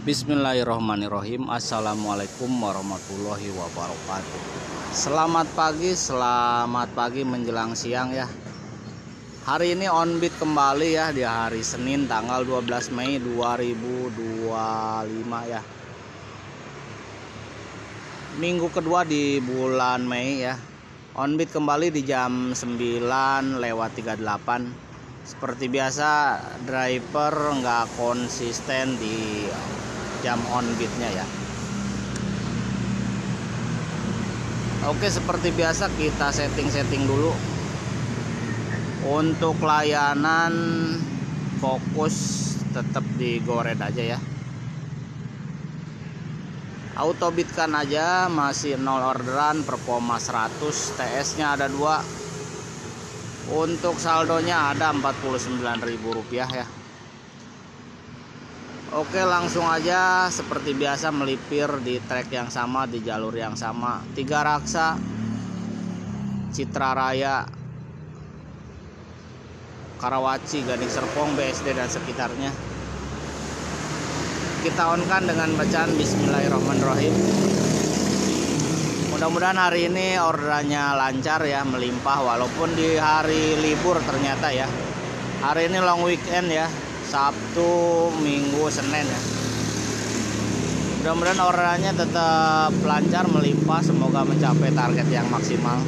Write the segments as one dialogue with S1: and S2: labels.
S1: Bismillahirrahmanirrahim. Assalamualaikum warahmatullahi wabarakatuh. Selamat pagi menjelang siang ya. Hari ini Onbit kembali ya di hari Senin tanggal 12 Mei 2025 ya. Minggu kedua di bulan Mei ya. Onbit kembali di jam 9:38. Seperti biasa driver nggak konsisten di jam Onbitnya ya. Oke, seperti biasa kita setting dulu. Untuk layanan fokus tetap di Gored aja ya. Autobitkan aja, masih 0 orderan, performa 100, TS-nya ada 2. Untuk saldonya ada Rp49.000 ya. Oke, langsung aja seperti biasa melipir di trek yang sama, di jalur yang sama. Tiga Raksa, Citra Raya, Karawaci, Gading Serpong, BSD dan sekitarnya. Kita on-kan dengan bacaan Bismillahirrahmanirrahim. Mudah-mudahan hari ini orderannya lancar ya, melimpah walaupun di hari libur ternyata ya. Hari ini long weekend ya, Sabtu, Minggu, Senin ya. Mudah-mudahan orderannya tetap lancar, melimpah, semoga mencapai target yang maksimal.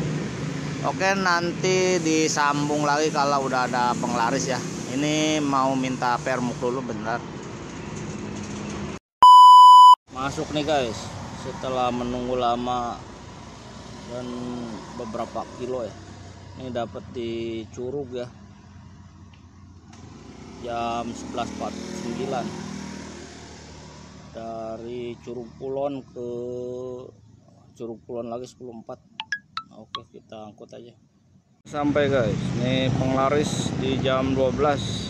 S1: Oke, nanti disambung lagi kalau udah ada penglaris ya. Ini mau minta permuk dulu bentar. Masuk nih guys, setelah menunggu lama dan beberapa kilo ya. Ini dapat di Curug ya, jam 11.49 dari Curug Kulon ke Curug Kulon lagi 10.4. Oke, kita angkut aja. Sampai guys, ini penglaris di jam 12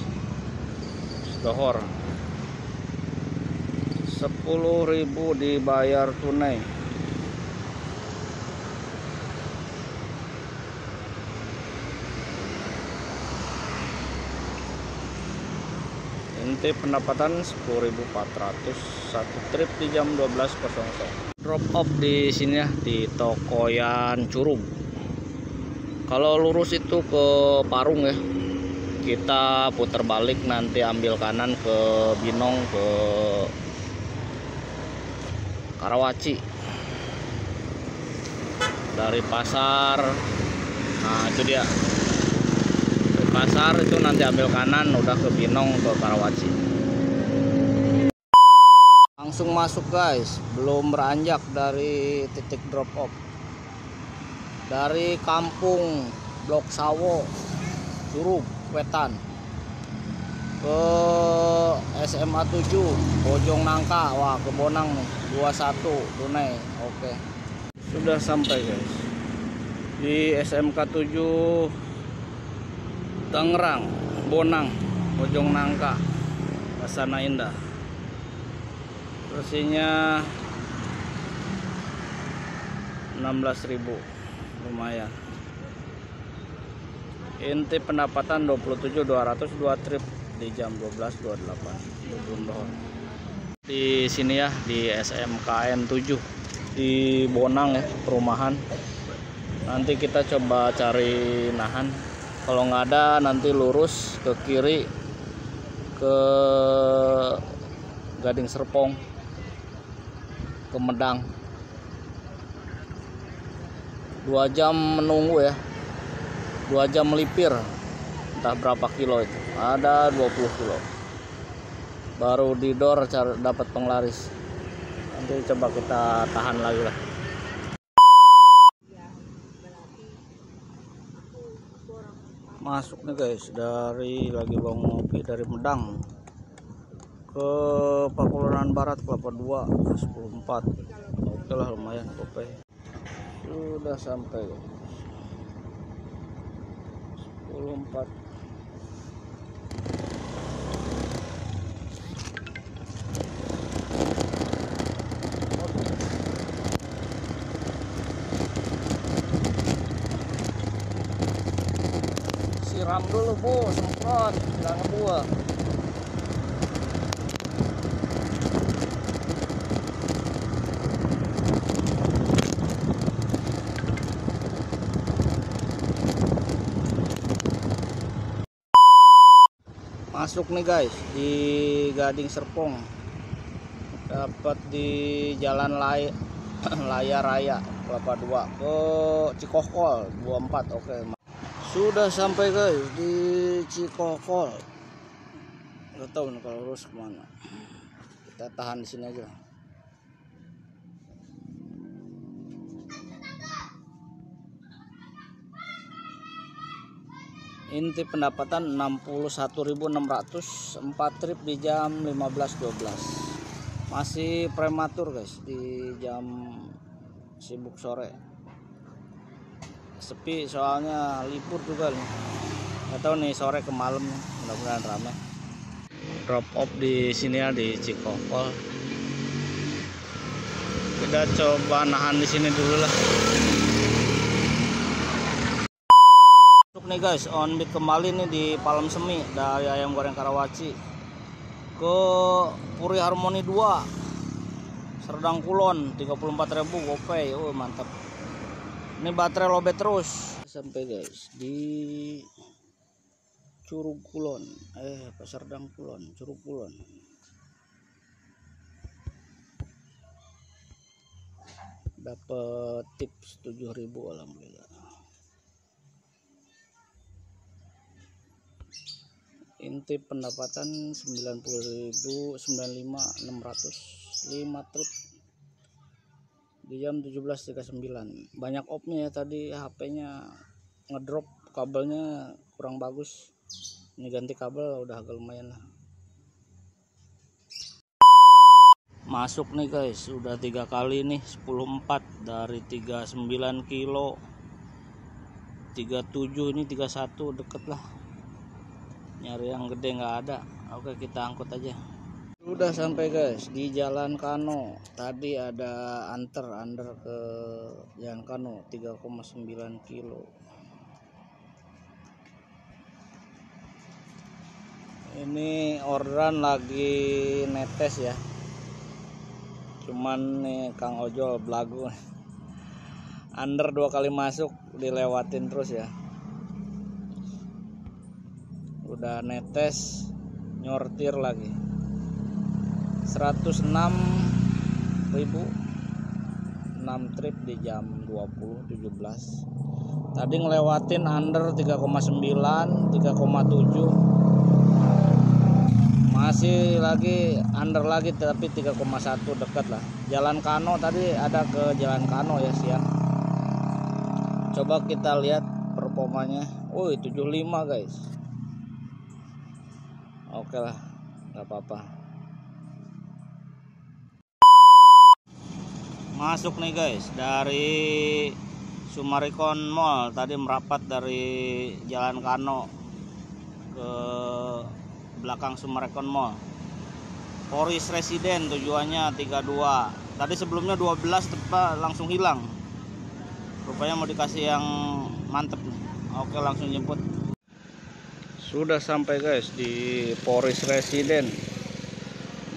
S1: Dohor. 10.000 dibayar tunai. Inti pendapatan 10.400 satu trip di jam 12.00. Drop off di sini ya, di Tokoyan Curug. Kalau lurus itu ke Parung ya. Kita putar balik nanti ambil kanan ke Binong, ke Karawaci. Dari pasar, nah itu dia. Dari pasar itu nanti ambil kanan udah ke Binong, ke Karawaci. Langsung masuk guys, belum beranjak dari titik drop off. Dari kampung Blok Sawo, Curug Wetan, ke SMA 7 Bojong Nangka. Wah, ke Bonang nih, 21 tunai. Oke, sudah sampai guys di SMK 7 Tangerang, Bonang, Bojong Nangka, Pasana Indah. Bersihnya 16.000, lumayan. Inti pendapatan 27.200, 2 trip di jam 12.28 belum dohor. Di sini ya, di SMKN 7 di Bonang ya, perumahan. Nanti kita coba cari nahan. Kalau nggak ada nanti lurus ke kiri ke Gading Serpong, ke Medang. 2 jam menunggu ya, 2 jam melipir. Entah berapa kilo itu, ada 20 kilo baru didor dapat penglaris. Nanti coba kita tahan lagi lah. Masuk nih guys, lagi bawa ngopi dari Medang ke Pakulonan Barat Kelapa 2 10.4. Oke lah, lumayan kopi. Sudah sampai guys, 10.4. Siram dulu bu, semprot, jangan ngebuang. Masuk nih guys di Gading Serpong, dapat di Jalan Laya Raya Kelapa 2 ke Cikokol 24. Oke, sudah sampai guys di Cikokol. Nggak tahu nih kalau lurus kemana, kita tahan di sini aja. Inti pendapatan 61.600, 4 trip di jam 15.12. Masih prematur guys, di jam sibuk sore. Sepi soalnya libur juga nih. Nggak tahu nih sore ke malam, mudah-mudahan ramai. Drop off di sini ya, di Cikokol. Kita coba nahan di sini dulu lah. Nih guys, on beat kembali nih di Palem Semi dari ayam goreng Karawaci ke Puri Harmoni 2 Serdang Kulon 34.000 GoPay. Oh mantap, ini baterai lobet terus sampai guys di Curug Kulon, Serdang Kulon, Curug Kulon. Dapat tips 7.000, alhamdulillah. Inti pendapatan 90.000, 95.600, 5 trip di jam 17.39. Banyak opnya ya tadi, HP-nya ngedrop, kabelnya kurang bagus. Ini ganti kabel udah agak lumayan lah. Masuk nih guys, udah 3 kali nih 10.4 dari 39 kilo 37, ini 31 deket lah. Nyari yang gede nggak ada. Oke, kita angkut aja. Udah sampai guys di Jalan Kano. Tadi ada under ke Jalan Kano 3,9 kilo. Ini orderan lagi netes ya, cuman nih Kang Ojol belagu, under 2 kali masuk dilewatin terus ya. Udah netes, nyortir lagi 106.000, 6 trip di jam 20.17. Tadi ngelewatin under 3,9, 3,7, masih lagi under lagi tapi 3,1 dekat lah. Jalan Kano tadi ada ke Jalan Kano ya siang. Coba kita lihat performanya. 75 guys. Oke lah, nggak apa-apa. Masuk nih guys dari Sumarekon Mall, tadi merapat dari Jalan Kano ke belakang Sumarekon Mall. Poris Residen tujuannya 32. Tadi sebelumnya 12 tepat langsung hilang. Rupanya mau dikasih yang mantep nih. Oke, langsung jemput. Sudah sampai guys di Poris Residen.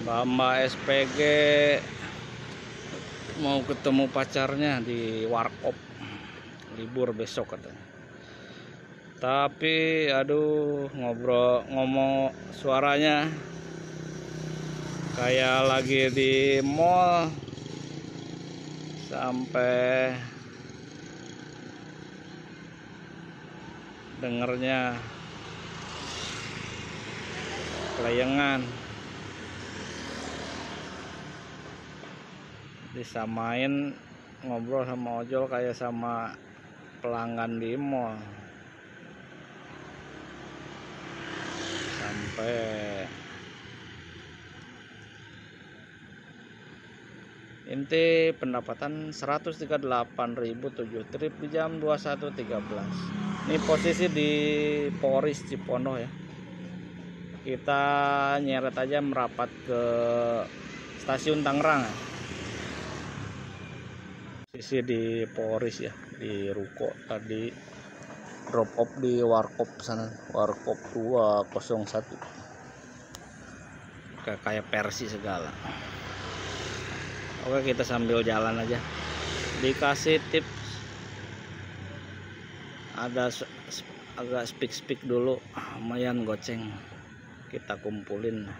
S1: Mbak SPG mau ketemu pacarnya di Warkop, libur besok katanya. Tapi aduh, ngomong suaranya kayak lagi di mall, sampai dengernya kelayangan. Disamain ngobrol sama ojol kayak sama pelanggan di mall. Sampai inti pendapatan 138.000, 7 trip di jam 21.13. Ini posisi di Poris Cipondoh ya. Kita nyeret aja merapat ke stasiun Tangerang. Sisi di Poris ya, di Ruko tadi drop off di Warkop sana, Warkop 201. Kayak Persi segala. Oke, kita sambil jalan aja. Dikasih tips, ada agak speak dulu, lumayan goceng. kita kumpulin.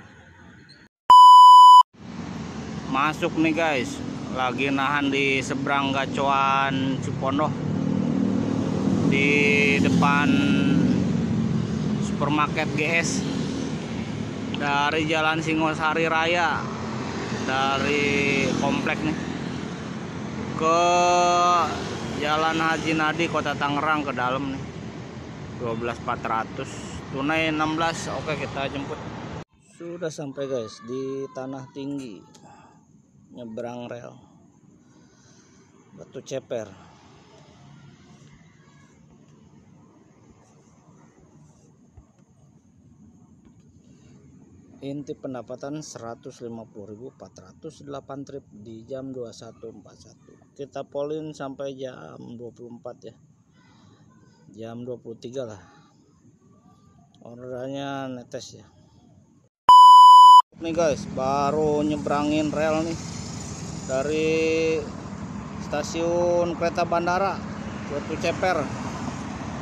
S1: Masuk nih guys, lagi nahan di seberang gacoan Cipondoh, di depan supermarket GS, dari Jalan Singosari Raya, dari komplek nih ke Jalan Haji Nadi Kota Tangerang ke dalam nih. 12.400, tunai 16. Oke, kita jemput. Sudah sampai guys di Tanah Tinggi, nyebrang rel Batu Ceper. Inti pendapatan 150.408 trip di jam 21.41. Kita polin sampai jam 24 ya. Jam 23 lah. Ordernya netes ya. Nih guys, baru nyebrangin rel nih dari stasiun kereta bandara Batu Ceper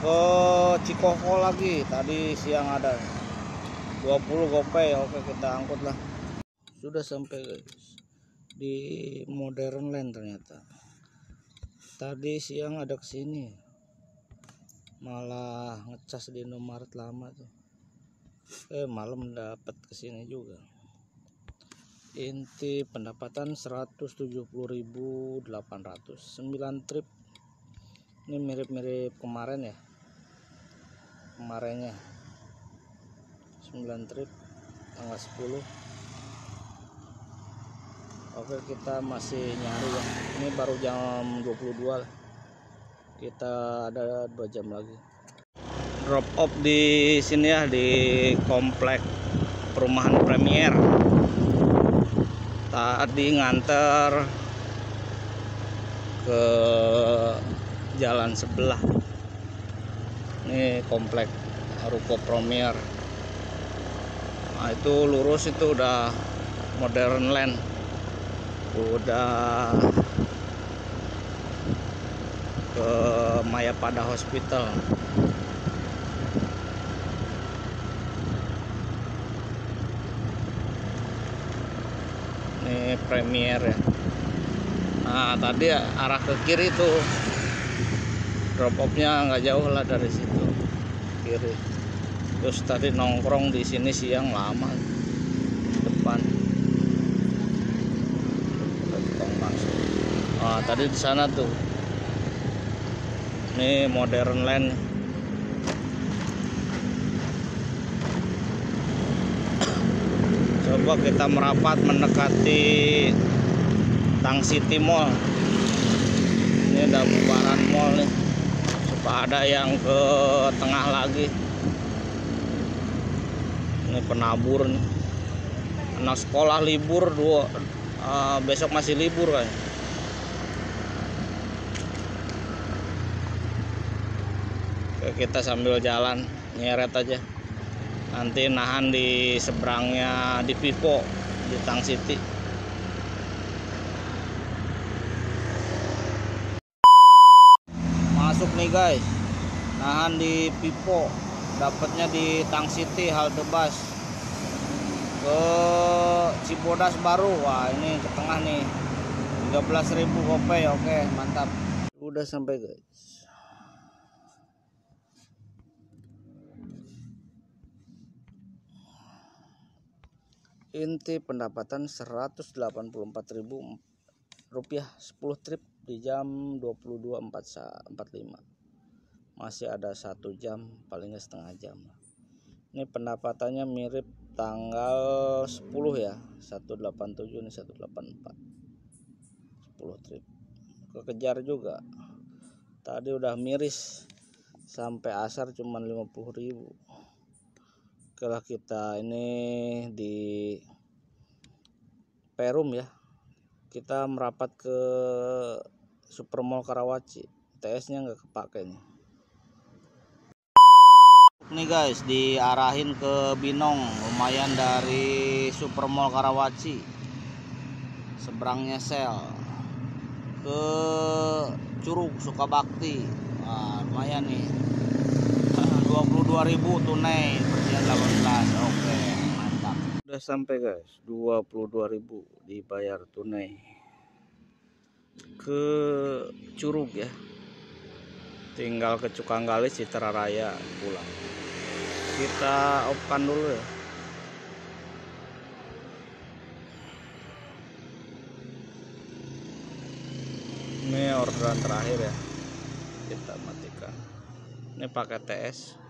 S1: ke Cikoko lagi. Tadi siang ada 20 gopay. Oke, kita angkut lah. Sudah sampai guys di Modern Land ternyata. Tadi siang ada kesini, malah ngecas di Indomaret lama tuh. Malam dapat kesini juga. Inti pendapatan 170.800, 9 trip. Ini mirip-mirip kemarin ya, kemarinnya 9 trip tanggal 10. Oke, kita masih nyari ya. Ini baru jam 22 lah. Kita ada 2 jam lagi. Drop off di sini ya, di komplek perumahan Premier. Tadi nganter ke jalan sebelah. Ini komplek Ruko Premier. Nah, itu lurus itu udah Modern Land. Udah ke Mayapada Hospital. Ini Premier ya. Nah, tadi arah ke kiri tuh, drop off-nya nggak jauh lah dari situ, kiri. Terus tadi nongkrong di sini siang lama depan. Nah, tadi di sana tuh. Ini Modern Land. Coba kita merapat mendekati Tang City Mall. Ini ada bubaran mall nih. Coba ada yang ke tengah lagi. Ini penabur nih. Anak sekolah libur besok masih libur kan. Kita sambil jalan nyeret aja, nanti nahan di seberangnya di Vivo di Tang City. Masuk nih guys, nahan di Vivo, dapatnya di Tang City halte bus ke Cibodas baru. Wah, ini ke tengah nih, 13.000 gopay. Oke, mantap. Udah sampai guys. Inti pendapatan 184.000 rupiah 10 trip di jam 22.45. Masih ada 1 jam, palingnya setengah jam. Ini pendapatannya mirip tanggal 10 ya, 187 ini 184. 10 trip. Kekejar juga. Tadi udah miris sampai asar cuman 50.000. Kalau kita ini di Perum ya, kita merapat ke Supermall Karawaci, TS-nya nggak kepake nih. Nih guys, diarahin ke Binong, lumayan dari Supermall Karawaci, seberangnya Sel, ke Curug Sukabakti. Nah, lumayan nih. 22.000 tunai persen 18. Oke. Udah sampai guys, 22.000 dibayar tunai ke Curug ya. Tinggal ke Cukanggali, Citra Raya pulang. Kita off-kan dulu ya. Ini orderan terakhir ya. Kita matikan. Ini pakai TS.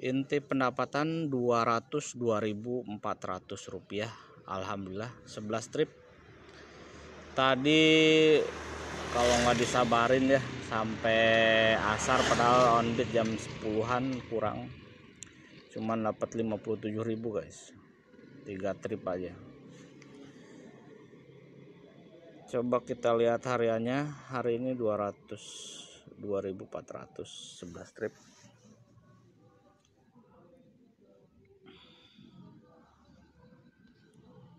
S1: Inti pendapatan 202.400 rupiah. Alhamdulillah 11 trip. Tadi kalau nggak disabarin ya sampai asar, padahal on bid jam 10-an kurang. Cuman dapat 57.000 guys. 3 trip aja. Coba kita lihat hariannya. Hari ini 202.400 11 trip.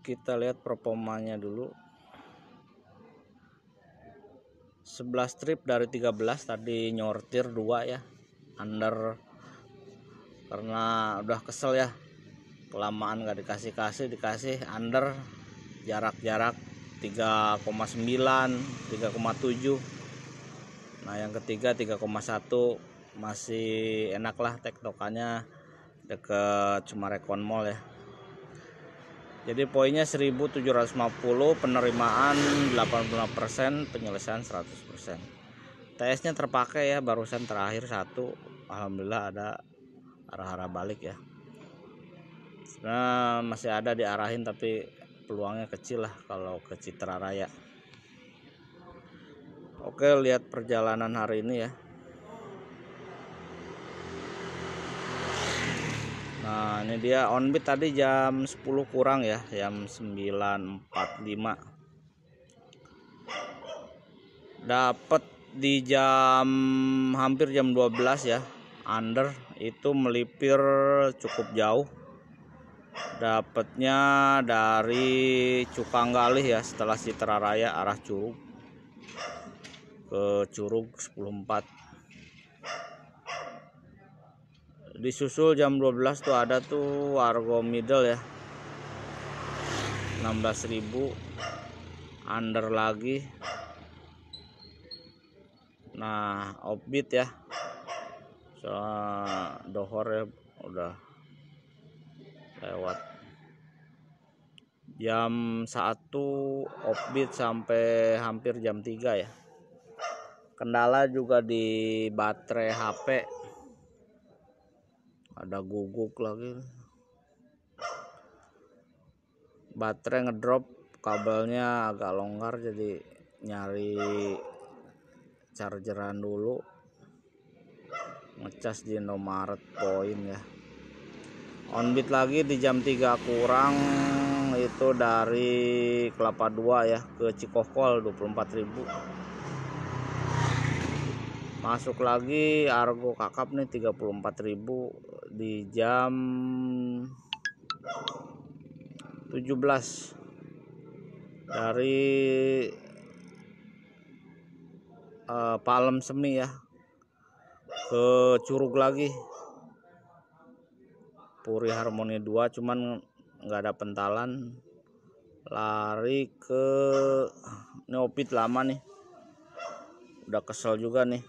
S1: Kita lihat performanya dulu. 11 trip dari 13, tadi nyortir 2 ya. Under karena udah kesel ya. Kelamaan gak dikasih under jarak-jarak 3,9, 3,7. Nah, yang ketiga 3,1 masih enak lah tektokannya deket Sumarekon Mall ya. Jadi poinnya 1750, penerimaan 85%, penyelesaian 100%. TS-nya terpakai ya, barusan terakhir 1. Alhamdulillah ada arah-arah balik ya. Sebenarnya masih ada diarahin tapi peluangnya kecil lah kalau ke Citra Raya. Oke, lihat perjalanan hari ini ya. Nah, ini dia on bid tadi jam 10 kurang ya, jam 9.45. Dapat di jam hampir jam 12 ya. Under itu melipir cukup jauh. Dapatnya dari Cukanggali ya, setelah Citra Raya arah Curug. Ke Curug 10.4. Disusul jam 12 tuh ada tuh Argo Middle ya, 16.000 under lagi. Nah, offbeat ya, soal dohor ya udah lewat. Jam 1 offbeat sampai hampir jam 3 ya. Kendala juga di baterai HP, ada guguk lagi, baterai ngedrop, kabelnya agak longgar, jadi nyari chargeran dulu, ngecas di Indomaret Point ya. On bid lagi di jam 3 kurang itu dari Kelapa 2 ya ke Cikokol 24.000. Masuk lagi Argo Kakap nih 34.000 di jam 17 dari Palem Semi ya ke Curug lagi. Puri Harmoni 2 cuman nggak ada pentalan, lari ke ini opit lama nih, udah kesel juga nih.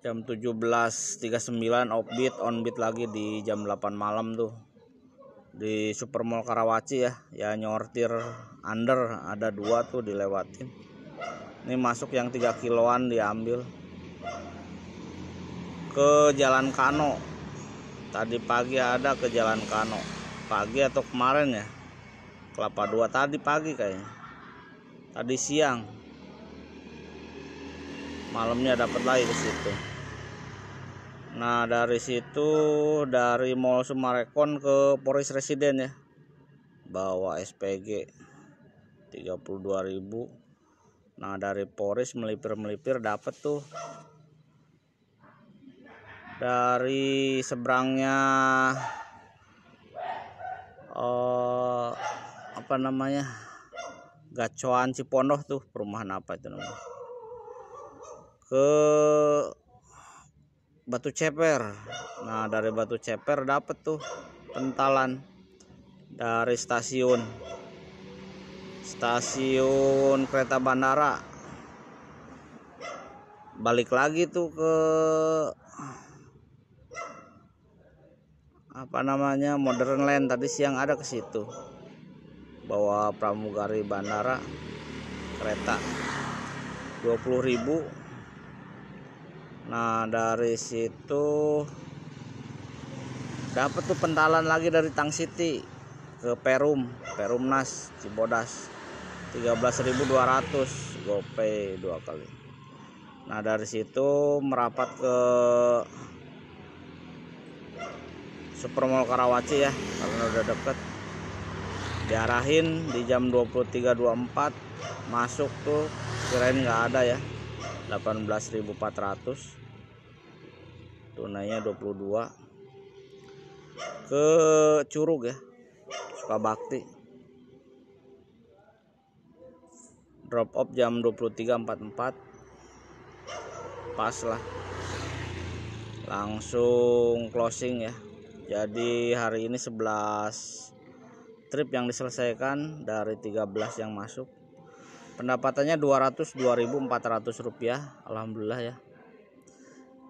S1: Jam 17.39 offbeat, onbeat lagi di jam 8 malam tuh di Supermall Karawaci ya nyortir under, ada 2 tuh dilewatin. Ini masuk yang 3 kiloan diambil ke Jalan Kano. Tadi pagi ada ke Jalan Kano, pagi atau kemarin ya, Kelapa 2 tadi pagi kayaknya, tadi siang, malamnya dapat lagi ke situ. Nah, dari situ dari Mall Sumarekon ke Poris Residen ya, bawa SPG 32.000. Nah, dari Poris melipir dapat tuh dari seberangnya apa namanya, Gacoan Cipondoh tuh, perumahan apa itu namanya, ke Batu Ceper. Nah, dari Batu Ceper dapat tuh pentalan dari stasiun kereta bandara. Balik lagi tuh ke Modern Land. Tadi siang ada ke situ, bawa pramugari bandara kereta 20.000. Nah, dari situ dapat tuh pentalan lagi dari Tang City ke Perumnas Cibodas 13.200 GoPay 2 kali. Nah, dari situ merapat ke Supermall Karawaci ya, karena udah deket. Diarahin di jam 23.24 masuk tuh, kirain nggak ada ya, 18.400, tunainya 22, ke Curug ya, Sukabakti. Drop off jam 23.44, pas lah, langsung closing ya. Jadi hari ini 11 trip yang diselesaikan dari 13 yang masuk. Pendapatannya 202.400 rupiah, alhamdulillah ya.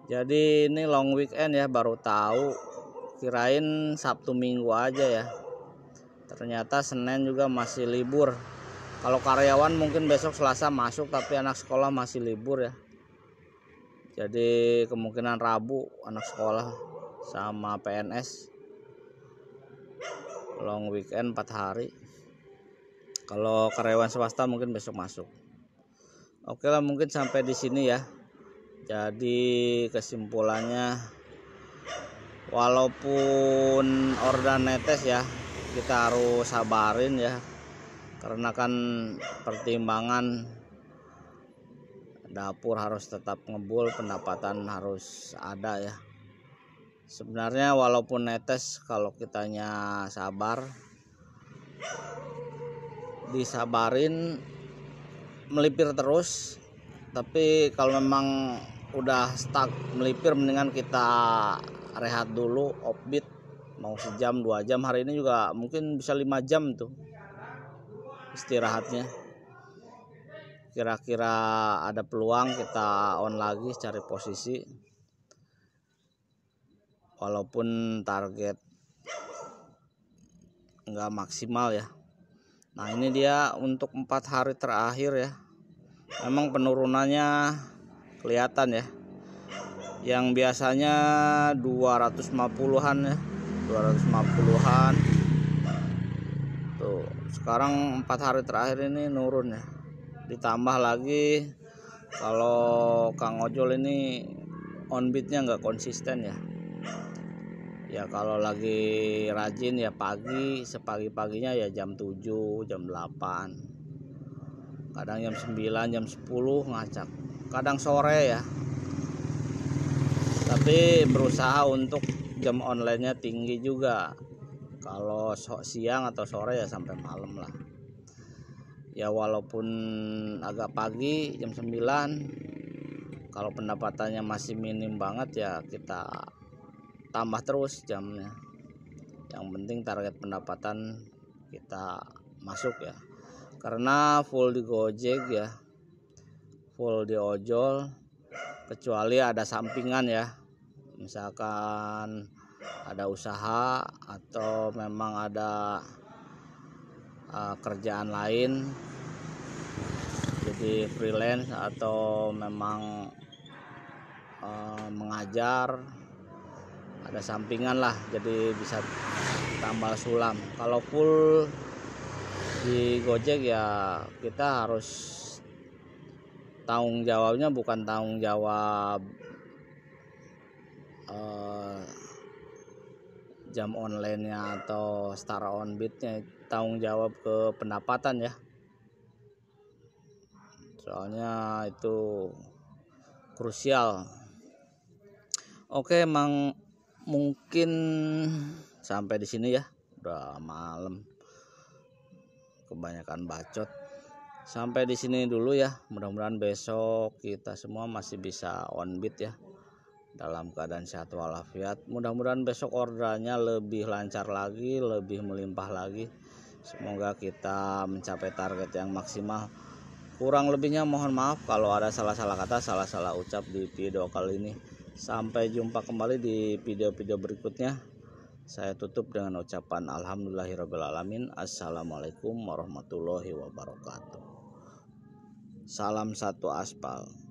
S1: Jadi ini long weekend ya, baru tahu, kirain Sabtu Minggu aja ya, ternyata Senin juga masih libur. Kalau karyawan mungkin besok Selasa masuk, tapi anak sekolah masih libur ya. Jadi kemungkinan Rabu anak sekolah sama PNS long weekend 4 hari. Kalau karyawan swasta mungkin besok masuk. Oke lah, mungkin sampai di sini ya. Jadi kesimpulannya, walaupun ordan netes ya, kita harus sabarin ya, karena kan pertimbangan dapur harus tetap ngebul, pendapatan harus ada ya. Sebenarnya walaupun netes, kalau kitanya sabar, disabarin, melipir terus. Tapi kalau memang udah stuck melipir, mendingan kita rehat dulu, offbeat, mau sejam 2 jam. Hari ini juga mungkin bisa 5 jam tuh istirahatnya. Kira-kira ada peluang kita on lagi, cari posisi, walaupun target nggak maksimal ya. Nah, ini dia untuk 4 hari terakhir ya, memang penurunannya kelihatan ya. Yang biasanya 250-an ya, 250-an tuh, sekarang 4 hari terakhir ini nurun ya. Ditambah lagi kalau Kang Ojol ini on beatnya nggak konsisten ya. Ya kalau lagi rajin ya pagi, sepagi-paginya ya jam 7, jam 8, kadang jam 9, jam 10 ngacak, kadang sore ya. Tapi berusaha untuk jam online-nya tinggi juga. Kalau siang atau sore ya sampai malam lah. Ya walaupun agak pagi jam 9, kalau pendapatannya masih minim banget ya kita tambah terus jamnya. Yang penting target pendapatan kita masuk ya. Karena full di Gojek ya, full di ojol, kecuali ada sampingan ya. Misalkan ada usaha atau memang ada kerjaan lain, jadi freelance atau memang mengajar, ada sampingan lah, jadi bisa tambal sulam. Kalau full di Gojek ya kita harus tanggung jawabnya bukan tanggung jawab jam online-nya atau setara on beat-nya, tanggung jawab ke pendapatan ya. Soalnya itu krusial. Oke, emang mungkin sampai di sini ya. Udah malam, kebanyakan bacot. Sampai di sini dulu ya. Mudah-mudahan besok kita semua masih bisa on beat ya. dalam keadaan sehat walafiat. Mudah-mudahan besok orderannya lebih lancar lagi, lebih melimpah lagi. Semoga kita mencapai target yang maksimal. Kurang lebihnya mohon maaf kalau ada salah-salah kata, salah-salah ucap di video kali ini. Sampai jumpa kembali di video-video berikutnya. Saya tutup dengan ucapan alhamdulillahirrabbilalamin. Assalamualaikum warahmatullahi wabarakatuh. Salam satu aspal.